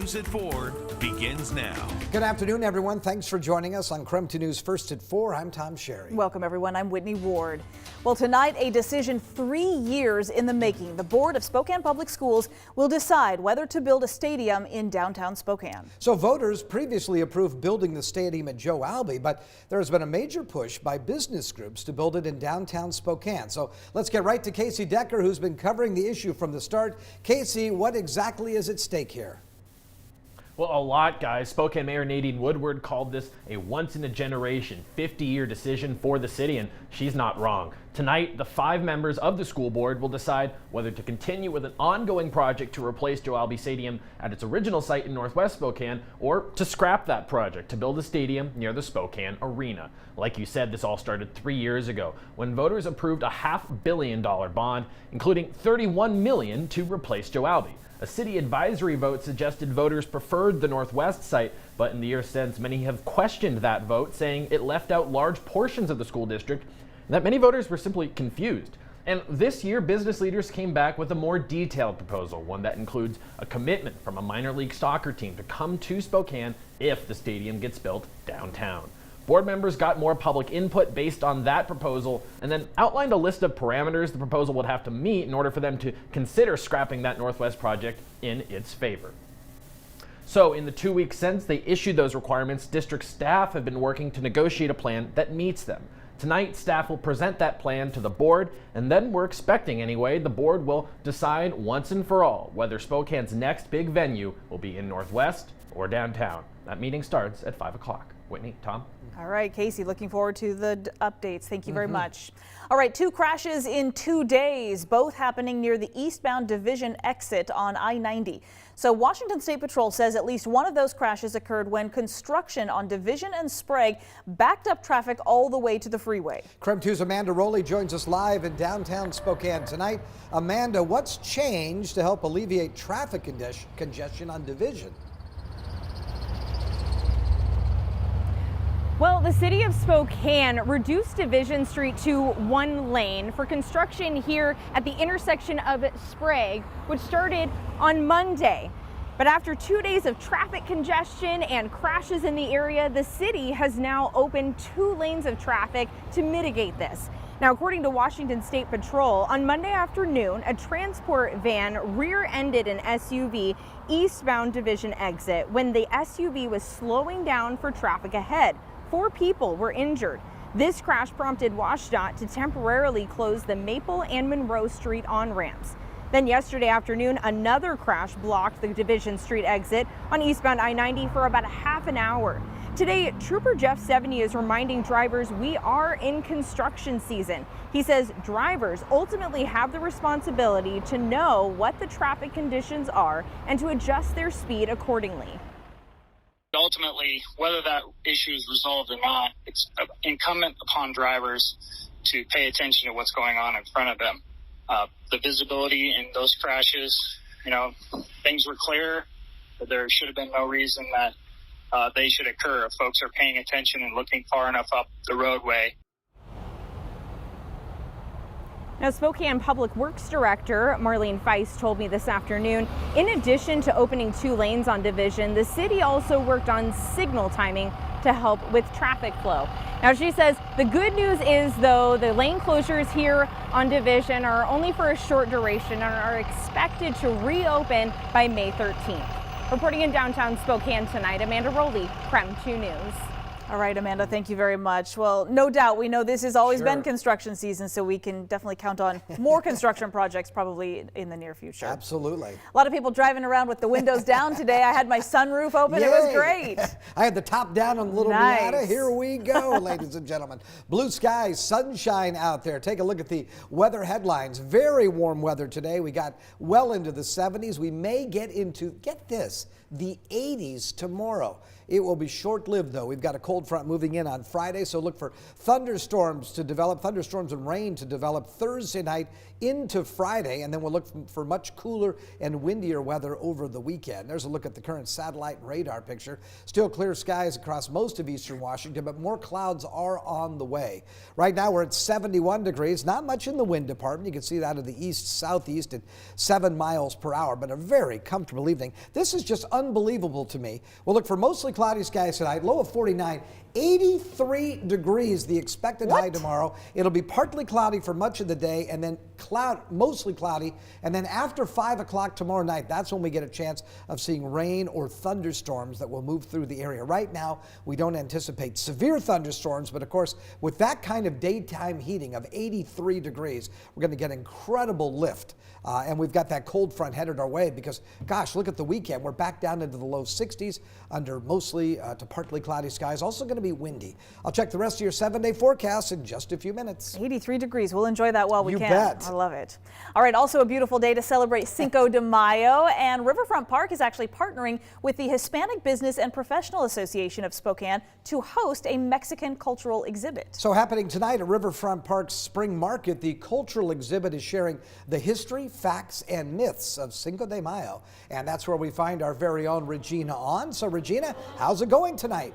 News at 4 begins now. Good afternoon, everyone. Thanks for joining us on KREM 2 News First at 4. I'm Tom Sherry. Welcome, everyone. I'm Whitney Ward. Well, tonight, a decision 3 years in the making. The Board of Spokane Public Schools will decide whether to build a stadium in downtown Spokane. So voters previously approved building the stadium at Joe Albee, but there has been a major push by business groups to build it in downtown Spokane. So let's get right to Casey Decker, who's been covering the issue from the start. Casey, what exactly is at stake here? Well, a lot, guys. Spokane Mayor Nadine Woodward called this a once-in-a-generation 50-year decision for the city, and she's not wrong. Tonight, the 5 members of the school board will decide whether to continue with an ongoing project to replace Joe Albee Stadium at its original site in Northwest Spokane, or to scrap that project to build a stadium near the Spokane Arena. Like you said, this all started 3 years ago when voters approved a $500 million bond, including $31 million to replace Joe Albee. A city advisory vote suggested voters preferred the Northwest site, but in the years since, many have questioned that vote, saying it left out large portions of the school district and that many voters were simply confused. And this year, business leaders came back with a more detailed proposal, one that includes a commitment from a minor league soccer team to come to Spokane if the stadium gets built downtown. Board members got more public input based on that proposal and then outlined a list of parameters the proposal would have to meet in order for them to consider scrapping that Northwest project in its favor. So in the 2 weeks since they issued those requirements, district staff have been working to negotiate a plan that meets them. Tonight, staff will present that plan to the board, and then we're expecting anyway, the board will decide once and for all whether Spokane's next big venue will be in Northwest or downtown. That meeting starts at 5 o'clock. Whitney, Tom? All right, Casey, looking forward to the updates. Thank you very much. All right, 2 crashes in 2 days, both happening near the eastbound Division exit on I-90. So Washington State Patrol says at least one of those crashes occurred when construction on Division and Sprague backed up traffic all the way to the freeway. KREM 2's Amanda Rowley joins us live in downtown Spokane tonight. Amanda, what's changed to help alleviate traffic congestion on Division? Well, the city of Spokane reduced Division Street to 1 lane for construction here at the intersection of Sprague, which started on Monday. But after 2 days of traffic congestion and crashes in the area, the city has now opened 2 lanes of traffic to mitigate this. Now, according to Washington State Patrol, on Monday afternoon, a transport van rear-ended an SUV eastbound Division exit when the SUV was slowing down for traffic ahead. 4 people were injured. This crash prompted WashDOT to temporarily close the Maple and Monroe Street on-ramps. Then yesterday afternoon, another crash blocked the Division Street exit on eastbound I-90 for about a half an hour. Today, Trooper Jeff 70 is reminding drivers we are in construction season. He says drivers ultimately have the responsibility to know what the traffic conditions are and to adjust their speed accordingly. Ultimately, whether that issue is resolved or not, it's incumbent upon drivers to pay attention to what's going on in front of them. The visibility in those crashes, things were clear. There should have been no reason that they should occur if folks are paying attention and looking far enough up the roadway. Now, Spokane Public Works Director Marlene Feist told me this afternoon, in addition to opening 2 lanes on Division, the city also worked on signal timing to help with traffic flow. Now, she says the good news is, though, the lane closures here on Division are only for a short duration and are expected to reopen by May 13th. Reporting in downtown Spokane tonight, Amanda Rowley, KREM 2 News. All right, Amanda, thank you very much. Well, no doubt, we know this has always been construction season, so we can definitely count on more construction projects probably in the near future. Absolutely. A lot of people driving around with the windows down today. I had my sunroof open. Yay. It was great. I had the top down on the little Miata. Here we go, ladies and gentlemen. Blue skies, sunshine out there. Take a look at the weather headlines. Very warm weather today. We got well into the 70s. We may get into, get this, the 80s tomorrow. It will be short-lived, though. We've got a cold cold front moving in on Friday, so look for thunderstorms and rain to develop Thursday night into Friday, and then we'll look for much cooler and windier weather over the weekend. There's a look at the current satellite and radar picture. Still clear skies across most of eastern Washington, but more clouds are on the way. Right now we're at 71 degrees, not much in the wind department. You can see that out of the east-southeast at 7 miles per hour, but a very comfortable evening. This is just unbelievable to me. We'll look for mostly cloudy skies tonight, low of 49. 83 degrees the expected high tomorrow. It'll be partly cloudy for much of the day, and then mostly cloudy, and then after 5 o'clock tomorrow night, that's when we get a chance of seeing rain or thunderstorms that will move through the area. Right now, we don't anticipate severe thunderstorms, but of course, with that kind of daytime heating of 83 degrees, we're going to get incredible lift. And we've got that cold front headed our way because, gosh, look at the weekend. We're back down into the low 60s under mostly to partly cloudy skies. Also going to be windy. I'll check the rest of your 7-day forecast in just a few minutes. 83 degrees. We'll enjoy that while we You can. bet. I love it. All right. Also a beautiful day to celebrate Cinco de Mayo. And Riverfront Park is actually partnering with the Hispanic Business and Professional Association of Spokane to host a Mexican cultural exhibit. So happening tonight at Riverfront Park's Spring Market, the cultural exhibit is sharing the history, facts, and myths of Cinco de Mayo. And that's where we find our very own Regina on. So Regina, how's it going tonight?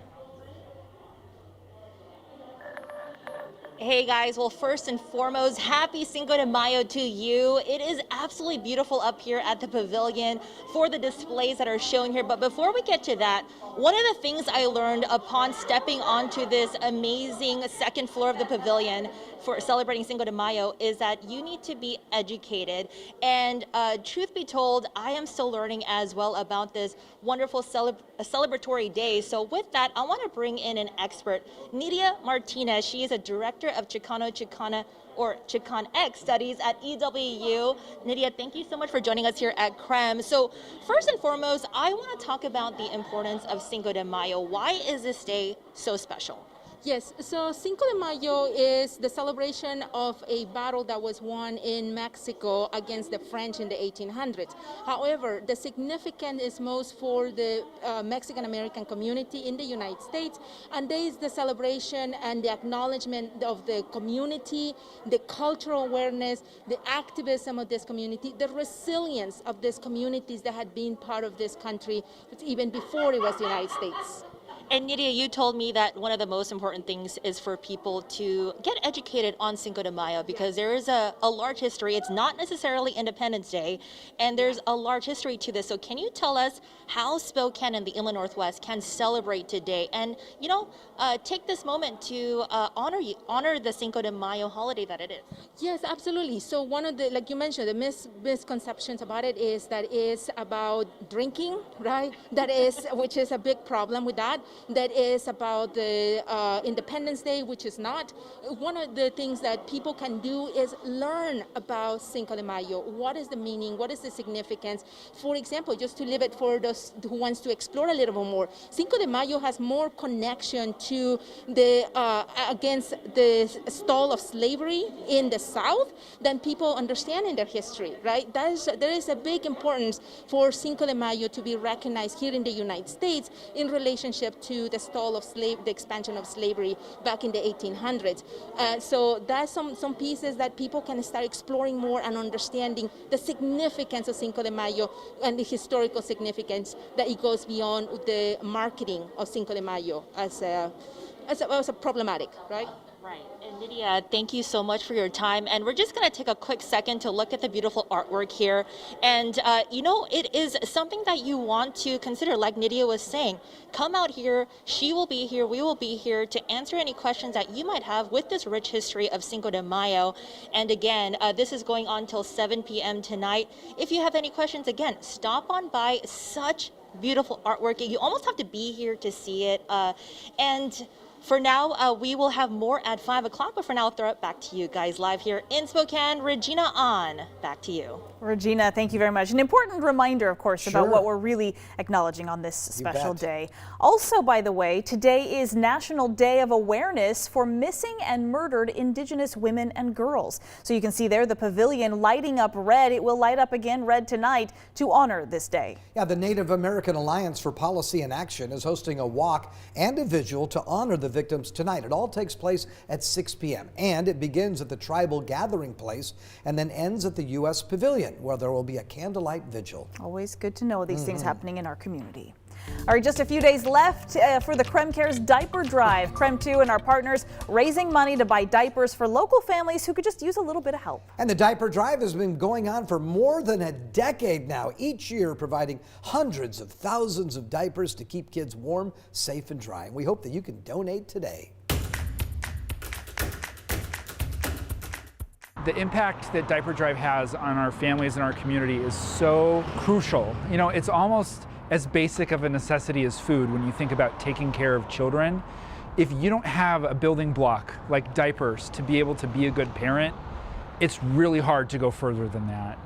Hey guys, well, first and foremost, happy Cinco de Mayo to you. It is absolutely beautiful up here at the pavilion for the displays that are shown here. But before we get to that, one of the things I learned upon stepping onto this amazing second floor of the pavilion for celebrating Cinco de Mayo is that you need to be educated. And truth be told, I am still learning as well about this wonderful celebratory day. So with that, I want to bring in an expert, Nidia Martinez. She is a director of Chicano or Chicanx studies at EWU. Nidia, thank you so much for joining us here at CREM. So first and foremost, I want to talk about the importance of Cinco de Mayo. Why is this day so special? Yes, so Cinco de Mayo is the celebration of a battle that was won in Mexico against the French in the 1800s. However, the significance is most for the Mexican-American community in the United States, and there is the celebration and the acknowledgement of the community, the cultural awareness, the activism of this community, the resilience of these communities that had been part of this country even before it was the United States. And Nidia, you told me that one of the most important things is for people to get educated on Cinco de Mayo because there is a large history. It's not necessarily Independence Day, and there's a large history to this. So can you tell us how Spokane and the Inland Northwest can celebrate today and, you know, take this moment to honor the Cinco de Mayo holiday that it is? Yes, absolutely. So one of the, like you mentioned, the misconceptions about it is that it's about drinking, right? That is, which is a big problem with that. That is about the Independence Day, which is not. One of the things that people can do is learn about Cinco de Mayo. What is the meaning? What is the significance? For example, just to leave it for those who wants to explore a little bit more, Cinco de Mayo has more connection to the against the stall of slavery in the South than people understand in their history, right? There is a big importance for Cinco de Mayo to be recognized here in the United States in relationship to the stall of the expansion of slavery back in the 1800s. So that's some pieces that people can start exploring more and understanding the significance of Cinco de Mayo and the historical significance that it goes beyond the marketing of Cinco de Mayo as a problematic, right? Right. And Nidia, thank you so much for your time. And we're just going to take a quick second to look at the beautiful artwork here. And, you know, it is something that you want to consider, like Nidia was saying. Come out here. She will be here. We will be here to answer any questions that you might have with this rich history of Cinco de Mayo. And again, this is going on till 7 p.m. tonight. If you have any questions, again, stop on by. Such beautiful artwork. You almost have to be here to see it. And For now, we will have more at 5 o'clock, but for now, I'll throw it back to you guys live here in Spokane. Regina On, back to you. Regina, thank you very much. An important reminder, of course, about Sure. what we're really acknowledging on this special bet. day. Also, by the way, today is National Day of Awareness for Missing and Murdered Indigenous Women and Girls. So you can see there the pavilion lighting up red. It will light up again red tonight to honor this day. Yeah, the Native American Alliance for Policy and Action is hosting a walk and a vigil to honor the victims tonight. It all takes place at 6 p.m. and it begins at the tribal gathering place and then ends at the U.S. Pavilion, where there will be a candlelight vigil. Always good to know these things happening in our community. All right, just a few days left for the Creme Cares diaper drive. Creme 2 and our partners raising money to buy diapers for local families who could just use a little bit of help. And the diaper drive has been going on for more than a decade now, each year providing hundreds of thousands of diapers to keep kids warm, safe, and dry. And we hope that you can donate today. The impact that Diaper Drive has on our families and our community is so crucial. You know, it's almost as basic of a necessity as food when you think about taking care of children. If you don't have a building block like diapers to be able to be a good parent, it's really hard to go further than that.